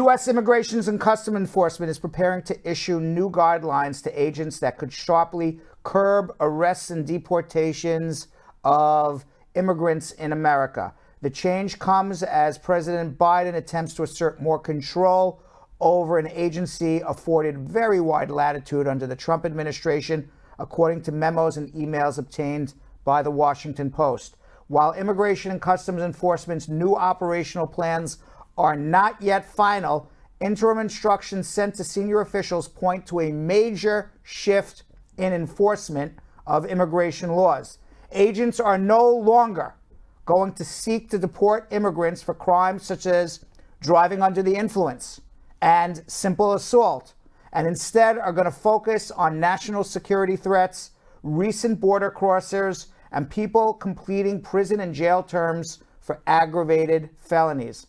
U.S. Immigration and Customs Enforcement is preparing to issue new guidelines to agents that could sharply curb arrests and deportations of immigrants in America. The change comes as President Biden attempts to assert more control over an agency afforded very wide latitude under the Trump administration, according to memos and emails obtained by the Washington Post. While Immigration and Customs Enforcement's new operational plans are not yet final, interim instructions sent to senior officials point to a major shift in enforcement of immigration laws. Agents are no longer going to seek to deport immigrants for crimes such as driving under the influence and simple assault, and instead are going to focus on national security threats, recent border crossers, and people completing prison and jail terms for aggravated felonies.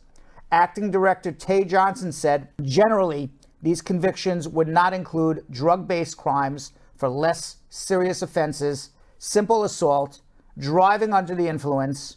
Acting Director Tay Johnson said, generally, these convictions would not include drug-based crimes for less serious offenses, simple assault, driving under the influence,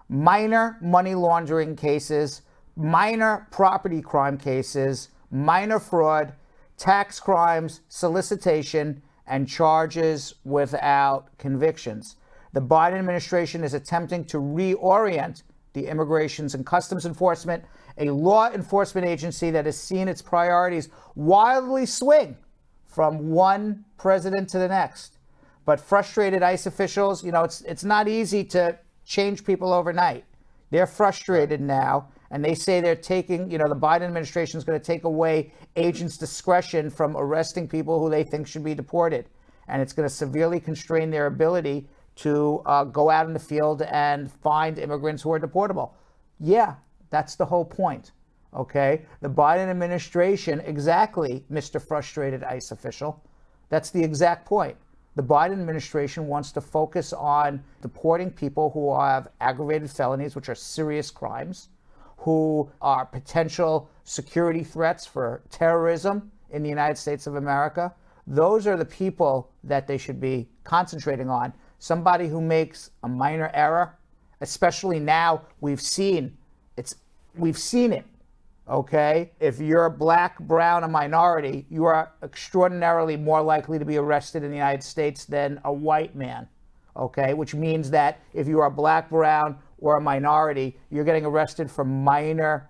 minor money laundering cases, minor property crime cases, minor fraud, tax crimes, solicitation, and charges without convictions. The Biden administration is attempting to reorient the Immigration and Customs Enforcement, a law enforcement agency that has seen its priorities wildly swing from one president to the next. But frustrated ICE officials, it's not easy to change people overnight. They're frustrated now, and they say they're taking, the Biden administration is going to take away agents' discretion from arresting people who they think should be deported. And it's going to severely constrain their ability to go out in the field and find immigrants who are deportable. Yeah, that's the whole point, okay? The Biden administration, exactly, Mr. Frustrated ICE official, that's the exact point. The Biden administration wants to focus on deporting people who have aggravated felonies, which are serious crimes, who are potential security threats for terrorism in the United States of America. Those are the people that they should be concentrating on. Somebody who makes a minor error, especially now, we've seen it, okay? If you're black, brown, a minority, you are extraordinarily more likely to be arrested in the United States than a white man, okay? Which means that if you are black, brown, or a minority, you're getting arrested for minor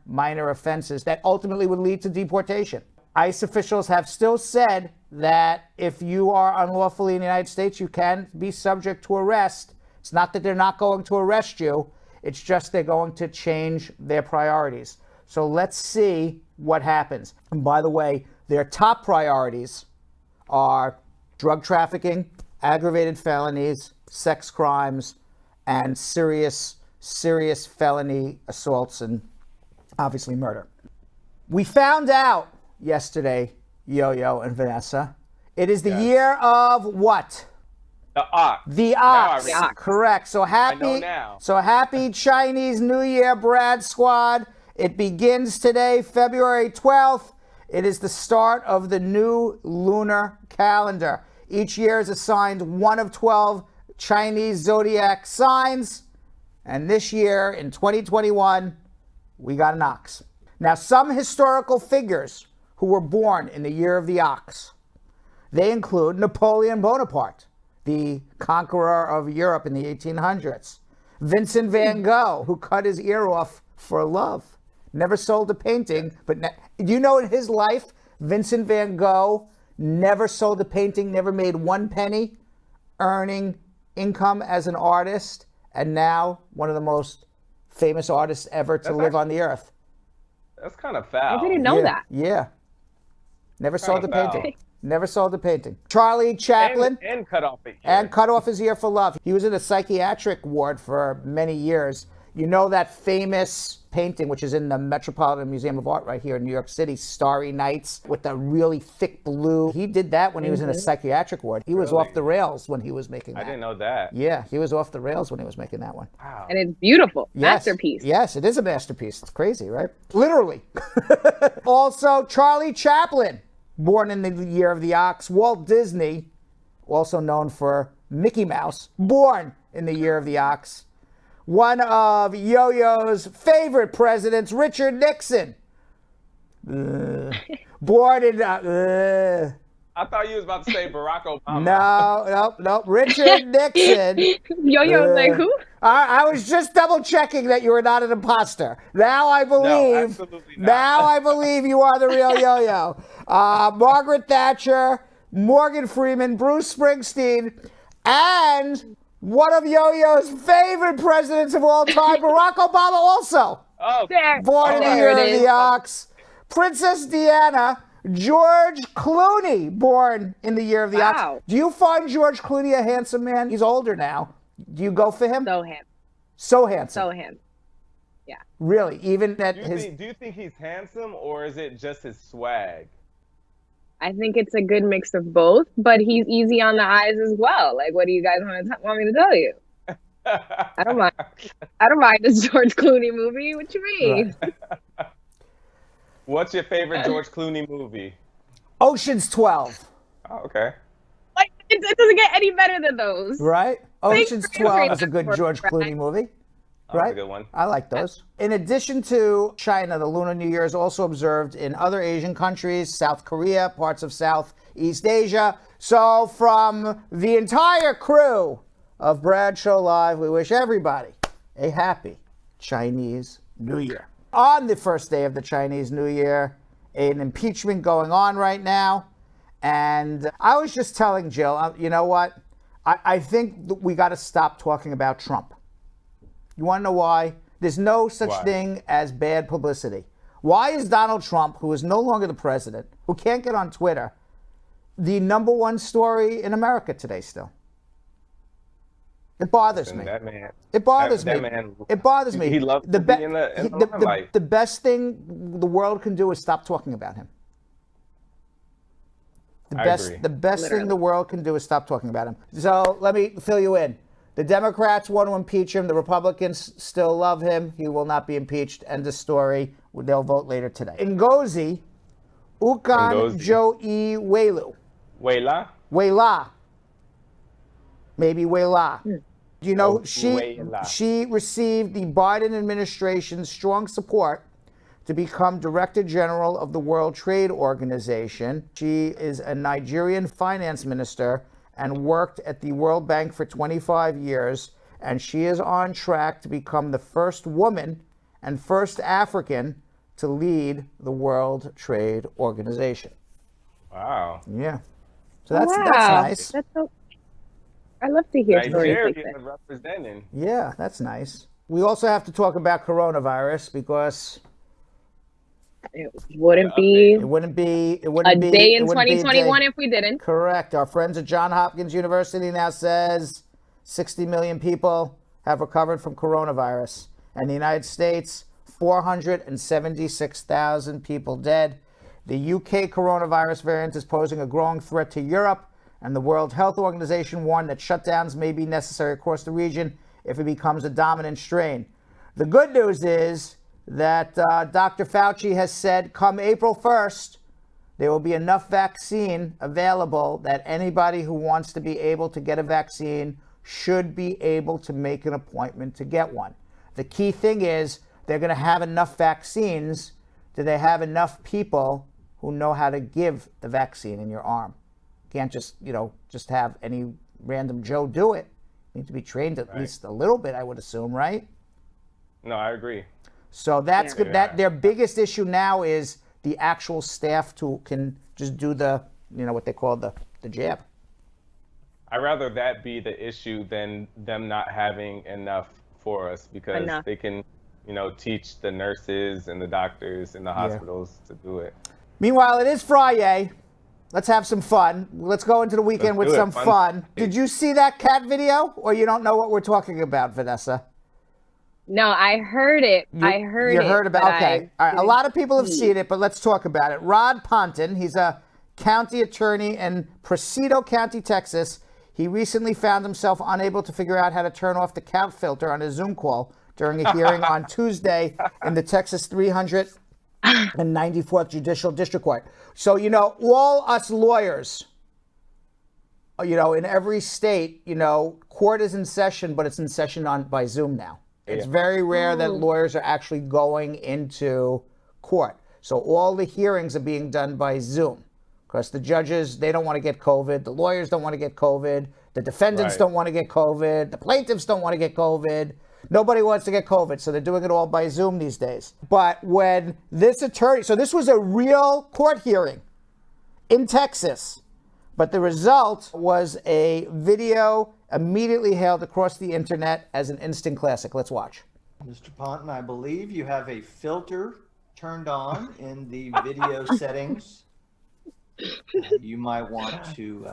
offenses that ultimately would lead to deportation. ICE officials have still said that if you are unlawfully in the United States, you can be subject to arrest. It's not that they're not going to arrest you. It's just they're going to change their priorities. So let's see what happens. And by the way, their top priorities are drug trafficking, aggravated felonies, sex crimes, and serious felony assaults, and obviously murder. We found out yesterday, Yo-Yo and Vanessa, it is the year of what? The ox. The ox. Correct. So happy Chinese New Year, Brad Squad. It begins today, February 12th. It is the start of the new lunar calendar. Each year is assigned one of 12 Chinese zodiac signs. And this year, in 2021, we got an ox. Now, some historical figures who were born in the year of the ox, they include Napoleon Bonaparte, the conqueror of Europe in the 1800s. Vincent van Gogh, who cut his ear off for love. Never sold a painting, but do you know in his life, Vincent van Gogh never sold a painting, never made one penny, earning income as an artist, and now one of the most famous artists ever to live on the earth. That's kind of foul. I didn't know that. Yeah. Never sold a painting. Never sold a painting. Charlie Chaplin. And cut off his ear. And cut off his ear for love. He was in a psychiatric ward for many years. You know that famous painting, which is in the Metropolitan Museum of Art right here in New York City, Starry Nights, with the really thick blue. He did that when he was in a psychiatric ward. He was off the rails when he was making that. I didn't know that. Yeah, he was off the rails when he was making that one. Wow. And it's beautiful. Yes. Masterpiece. Yes, it is a masterpiece. It's crazy, right? Literally. Also, Charlie Chaplin, born in the year of the ox. Walt Disney, also known for Mickey Mouse, born in the year of the ox. One of Yo-Yo's favorite presidents, Richard Nixon, Born in I thought you was about to say Barack Obama. no. Richard Nixon. Yo-Yo was like, who? I was just double checking that you were not an imposter. Now I believe. absolutely not. Now I believe you are the real Yo-Yo. Margaret Thatcher, Morgan Freeman, Bruce Springsteen, and one of Yo-Yo's favorite presidents of all time, Barack Obama, also Oh, There. born in the There year it of is. the ox. Princess Diana, George Clooney, born in the year of the ox. Wow. Do you find George Clooney a handsome man? He's older now. Do you go for him? So him. So handsome. So him. Really, even at do his. you think he's handsome, or is it just his swag? I think it's a good mix of both, but he's easy on the eyes as well. Like, what do you guys want me to tell you? I don't mind. I don't mind this George Clooney movie. What you mean? Right. What's your favorite George Clooney movie? Ocean's 12, Oh, okay. Like, it doesn't get any better than those. right? Ocean's for your 12 is a good great George Clooney movie. That was a good one. I like those. In addition to China, the Lunar New Year is also observed in other Asian countries, South Korea, parts of Southeast Asia. So from the entire crew of Bradshaw Live, we wish everybody a happy Chinese New Year. On the first day of the Chinese New Year, an impeachment going on right now. And I was just telling Jill, you know what? I think that we got to stop talking about Trump. You want to know why? There's no such Why? thing as bad publicity. Why is Donald Trump, who is no longer the president, who can't get on Twitter, the number one story in America today still? It bothers me. That man. It bothers that me. man, It bothers me. He loves the to be in the limelight. the best thing the world can do is stop talking about him. I agree. The best thing Literally. the world can do is stop talking about him. So let me fill you in. The Democrats want to impeach him. The Republicans still love him. He will not be impeached. End of story. They'll vote later today. Ngozi Okonjo-Iweala. Weila? Maybe Weila. You know, Weila. she received the Biden administration's strong support to become Director General of the World Trade Organization. She is a Nigerian finance minister and worked at the World Bank for 25 years, and she is on track to become the first woman and first African to lead the World Trade Organization. Wow. Yeah. So that's Wow. nice. That's so. I love to hear stories like Nigeria that. representing. Yeah, that's nice. We also have to talk about coronavirus because It wouldn't be it wouldn't be a day in it wouldn't be a 2021 day. if we didn't. Correct. Our friends at Johns Hopkins University now says 60 million people have recovered from coronavirus. And the United States, 476,000 people dead. The UK coronavirus variant is posing a growing threat to Europe, and the World Health Organization warned that shutdowns may be necessary across the region if it becomes a dominant strain. The good news is that Dr. Fauci has said come April 1st, there will be enough vaccine available that anybody who wants to be able to get a vaccine should be able to make an appointment to get one. The key thing is they're going to have enough vaccines. Do they have enough people who know how to give the vaccine in your arm? Can't just, just have any random Joe do it. You need to be trained at least a little bit, I would assume, right? No, I agree. So that's Yeah. good. That their biggest issue now is the actual staff can just do the, what they call the jab. I'd rather that be the issue than them not having enough for us, because Enough. they can, teach the nurses and the doctors in the hospitals to do it. Meanwhile, it is Friday. Let's have some fun. Let's go into the weekend Let's with do some it. fun. Did you see that cat video, or you don't know what we're talking about, Vanessa? No, I heard it. I heard You it. heard about? but Okay. I All right. A lot of people have didn't seen it, but let's talk about it. Rod Ponton, he's a county attorney in Presidio County, Texas. He recently found himself unable to figure out how to turn off the cat filter on his Zoom call during a hearing on Tuesday in the Texas 394th Judicial District Court. So, all us lawyers, in every state, court is in session, but it's in session by Zoom now. It's very rare that lawyers are actually going into court. So all the hearings are being done by Zoom because the judges, they don't want to get COVID. The lawyers don't want to get COVID. The defendants don't want to get COVID. The plaintiffs don't want to get COVID. Nobody wants to get COVID, so they're doing it all by Zoom these days. But when this attorney, so this was a real court hearing in Texas, but the result was a video immediately hailed across the internet as an instant classic. Let's watch. Mr. Ponton, I believe you have a filter turned on in the video settings. You might want to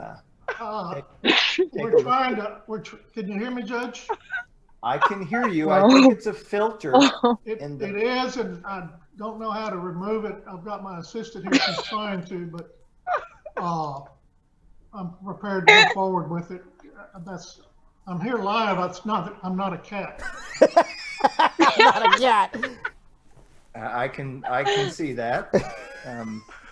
we're trying to, can you hear me, Judge? I can hear you. I think it's a filter. It is, and I don't know how to remove it. I've got my assistant here. She's trying to, but I'm prepared to go forward with it. I'm here live. I'm not a cat. Not a cat. I can see that.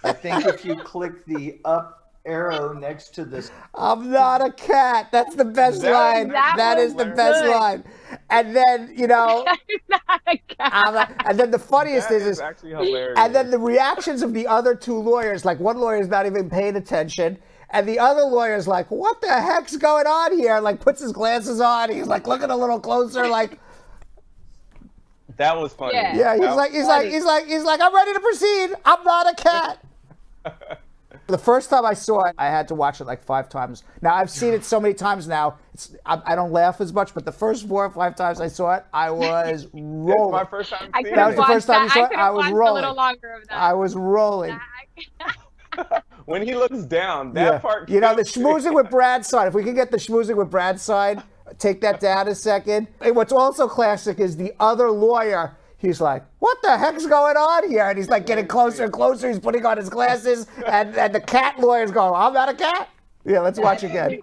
I think if you click the up arrow next to this. I'm not a cat. That's the best line. That is the best line. And then, you know, Not a cat. and then the funniest That is actually hilarious. and then the reactions of the other two lawyers, like one lawyer is not even paying attention, and the other lawyer's like, what the heck's going on here? Like puts his glasses on. He's like looking a little closer, like. That was funny. Yeah. Yeah, he's like, I'm ready to proceed. I'm not a cat. The first time I saw it, I had to watch it like 5 times. Now, I've seen it so many times now, I don't laugh as much, but the first 4 or 5 times I saw it, I was rolling. It's my first time I seeing That was the first time you saw it, I I was a rolling. little longer of that. I was rolling. When he looks down, that part. You know, the schmoozing with Brad side, if we can get the schmoozing with Brad side, take that down a second. And what's also classic is the other lawyer. He's like, what the heck's going on here? And he's like getting closer and closer. He's putting on his glasses. And the cat lawyer's going, I'm not a cat. Yeah, let's watch again.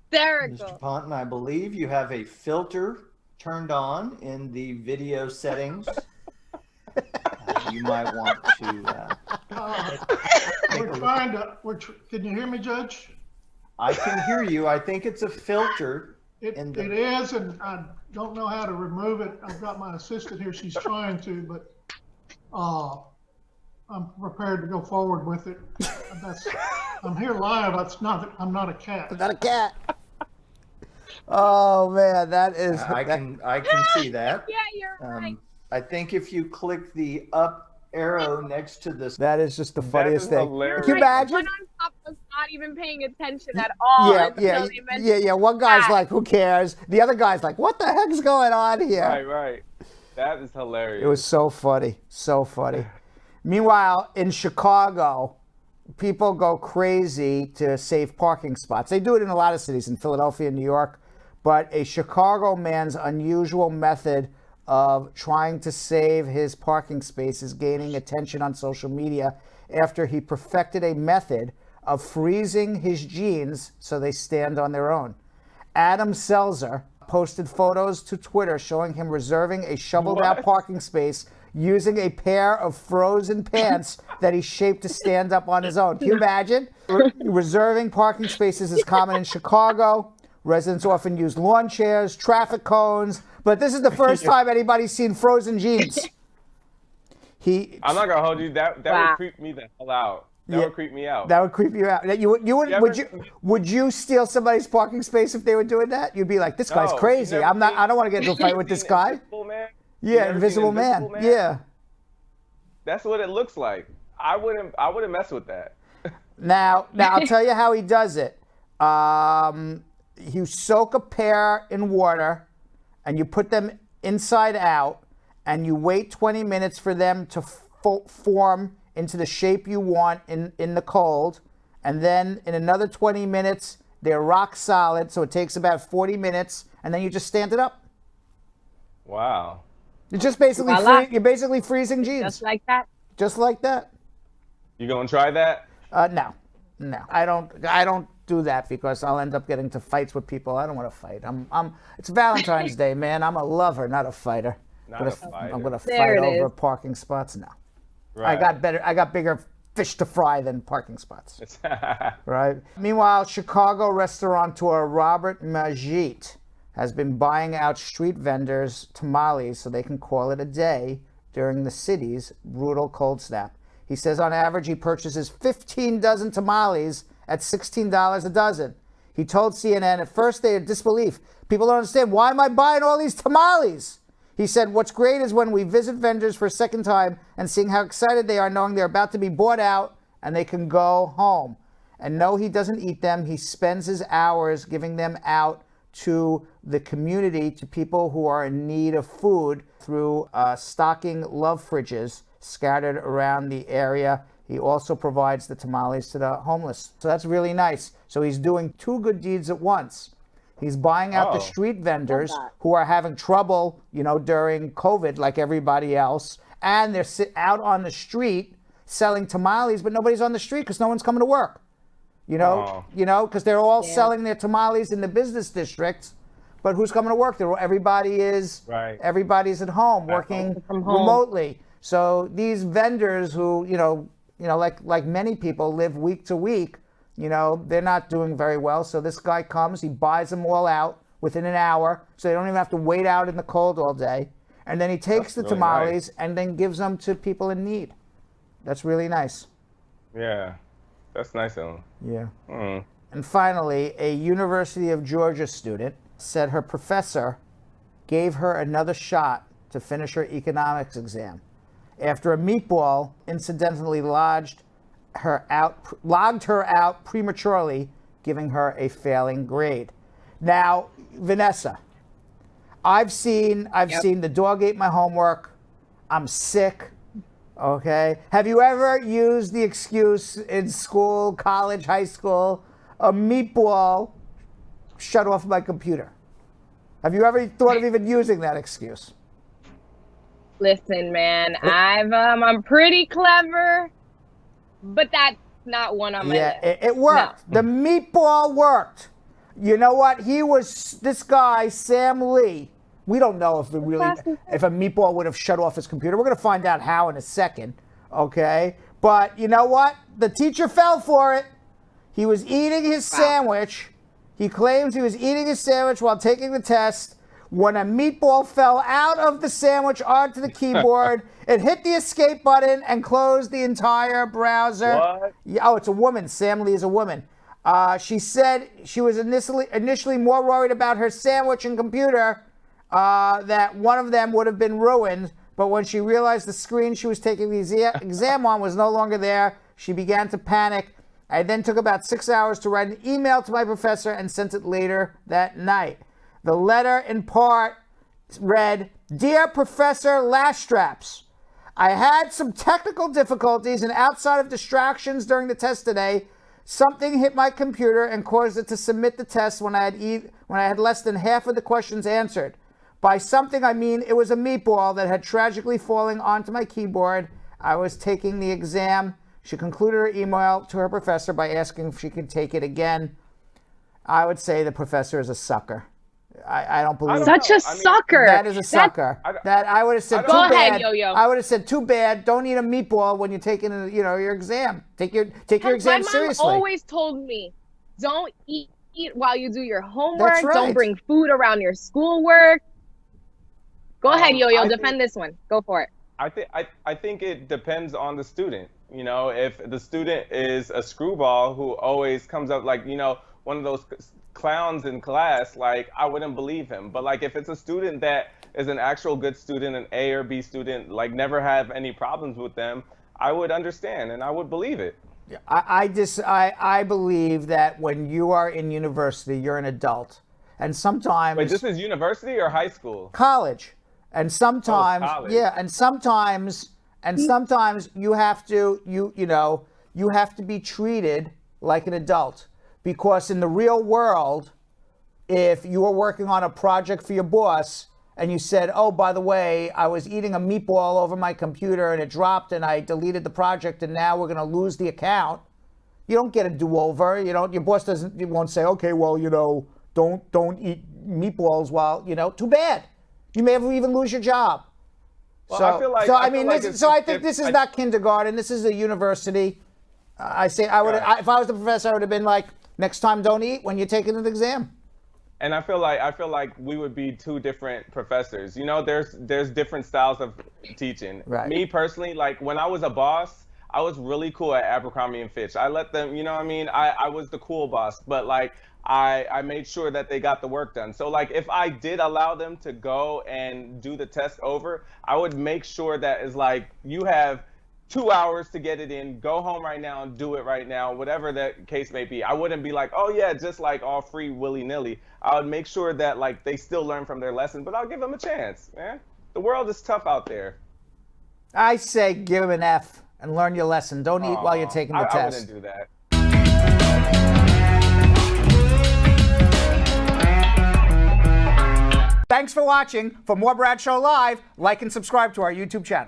Hysterical. Mr. Ponton, I believe you have a filter turned on in the video settings. You might want to. We're trying to. Can you hear me, Judge? I can hear you. I think it's a filter. It is, and I don't know how to remove it. I've got my assistant here. She's trying to, but I'm prepared to go forward with it. I'm here live. I'm not a cat. I'm not a cat. Oh man, that is. I can see that. Yeah, you're right. I think if you click the up arrow next to this. That is just the funniest thing. hilarious. Can you imagine? One on top was not even paying attention at all. until they mentioned One guy's that. like, who cares? The other guy's like, what the heck's going on here? Right. That is hilarious. It was so funny. So funny. Meanwhile, in Chicago, people go crazy to save parking spots. They do it in a lot of cities, in Philadelphia, New York. But a Chicago man's unusual method of trying to save his parking space is gaining attention on social media after he perfected a method of freezing his jeans so they stand on their own. Adam Selzer posted photos to Twitter showing him reserving a shoveled-out parking space using a pair of frozen pants that he shaped to stand up on his own. Can you imagine? Reserving parking spaces is common in Chicago. Residents often use lawn chairs, traffic cones, but this is the first time anybody's seen frozen jeans. I'm not gonna hold you. That would creep me the hell out. That would creep me out. That would creep you out. Would you steal somebody's parking space if they were doing that? You'd be like, this guy's crazy. I don't want to get into a fight with this guy. Invisible Man? Yeah, Invisible Man. Yeah. That's what it looks like. I wouldn't mess with that. Now I'll tell you how he does it. You soak a pair in water and you put them inside out and you wait 20 minutes for them to form into the shape you want in the cold. And then in another 20 minutes, they're rock solid. So it takes about 40 minutes and then you just stand it up. Wow. You're just basically you're basically freezing jeans. Just like that. Just like that. You gonna try that? No. I don't do that because I'll end up getting to fights with people. I don't want to fight. It's Valentine's Day, man. I'm a lover, not a fighter. I'm gonna fight over parking spots now. Right. I got bigger fish to fry than parking spots. Right. Meanwhile, Chicago restaurateur Robert Magiet has been buying out street vendors tamales so they can call it a day during the city's brutal cold snap. He says on average he purchases 15 dozen tamales at $16 a dozen. He told CNN at first they had disbelief. People don't understand, why am I buying all these tamales? He said, what's great is when we visit vendors for a second time and seeing how excited they are knowing they're about to be bought out and they can go home. And no, he doesn't eat them. He spends his hours giving them out to the community, to people who are in need of food through stocking love fridges scattered around the area. He also provides the tamales to the homeless. So that's really nice. So he's doing two good deeds at once. He's buying out the street vendors who are having trouble, during COVID like everybody else. And they're out on the street selling tamales, but nobody's on the street because no one's coming to work. Because they're all selling their tamales in the business districts. But who's coming to work? Everybody's at home working remotely. So these vendors who, like many people live week to week, they're not doing very well. So this guy comes, he buys them all out within an hour, so they don't even have to wait out in the cold all day. And then he takes the tamales and then gives them to people in need. That's really nice. Yeah, that's nice of him. Yeah. Mm. And finally, a University of Georgia student said her professor gave her another shot to finish her economics exam after a meatball incidentally logged her out prematurely, giving her a failing grade. Now, Vanessa, I've seen the dog ate my homework. I'm sick. Okay. Have you ever used the excuse in school, college, high school, a meatball shut off my computer? Have you ever thought of even using that excuse? Listen, man, I'm pretty clever, but that's not one on my list. Yeah, it worked. No. The meatball worked. You know what? This guy, Sam Lee. We don't know if a meatball would have shut off his computer. We're going to find out how in a second, okay? But you know what? The teacher fell for it. He was eating his sandwich. He claims he was eating his sandwich while taking the test. When a meatball fell out of the sandwich onto the keyboard, it hit the escape button and closed the entire browser. What? Oh, it's a woman. Sam Lee is a woman. She said she was initially more worried about her sandwich and computer that one of them would have been ruined. But when she realized the screen she was taking the exam on was no longer there, she began to panic. I then took about 6 hours to write an email to my professor and sent it later that night. The letter in part read, Dear Professor Lashstraps, I had some technical difficulties and outside of distractions during the test today, something hit my computer and caused it to submit the test when I had less than half of the questions answered. By something, I mean it was a meatball that had tragically fallen onto my keyboard. I was taking the exam. She concluded her email to her professor by asking if she could take it again. I would say the professor is a sucker. I don't believe such a sucker. That is a sucker. That I would have said too bad. Go ahead, Yo-Yo. I would have said too bad. Don't eat a meatball when you're taking your exam. Take your exam seriously. My mom always told me, don't eat while you do your homework. That's right. Don't bring food around your schoolwork. Go ahead, Yo-Yo. Defend this one. Go for it. I think it depends on the student. If the student is a screwball who always comes up like, one of those clowns in class, like I wouldn't believe him. But like if it's a student that is an actual good student, an A or B student, like never have any problems with them, I would understand and I would believe it. I believe that when you are in university, you're an adult, and sometimes. Wait, this is university or high school? College, and sometimes college. and sometimes you have to you have to be treated like an adult. Because in the real world, if you were working on a project for your boss and you said, oh, by the way, I was eating a meatball over my computer and it dropped and I deleted the project and now we're going to lose the account, you don't get a do-over. Your boss won't say, okay, well, don't eat meatballs while, too bad. You may even lose your job. Well, I think this is not kindergarten. This is a university. If I was the professor, I would have been like, next time, don't eat when you're taking an exam. And I feel like we would be two different professors. You know, there's different styles of teaching. Right. Me personally, like when I was a boss, I was really cool at Abercrombie and Fitch. I let them, you know what I mean? I was the cool boss, but like I made sure that they got the work done. So like if I did allow them to go and do the test over, I would make sure that is like, you have 2 hours to get it in, go home right now and do it right now, whatever that case may be. I wouldn't be like, oh yeah, just like all free willy-nilly. I would make sure that like they still learn from their lesson, but I'll give them a chance, man. The world is tough out there. I say give him an F and learn your lesson. Don't eat while you're taking the I test. wouldn't do that. Thanks for watching. For more Bradshaw Live, like and subscribe to our YouTube channel.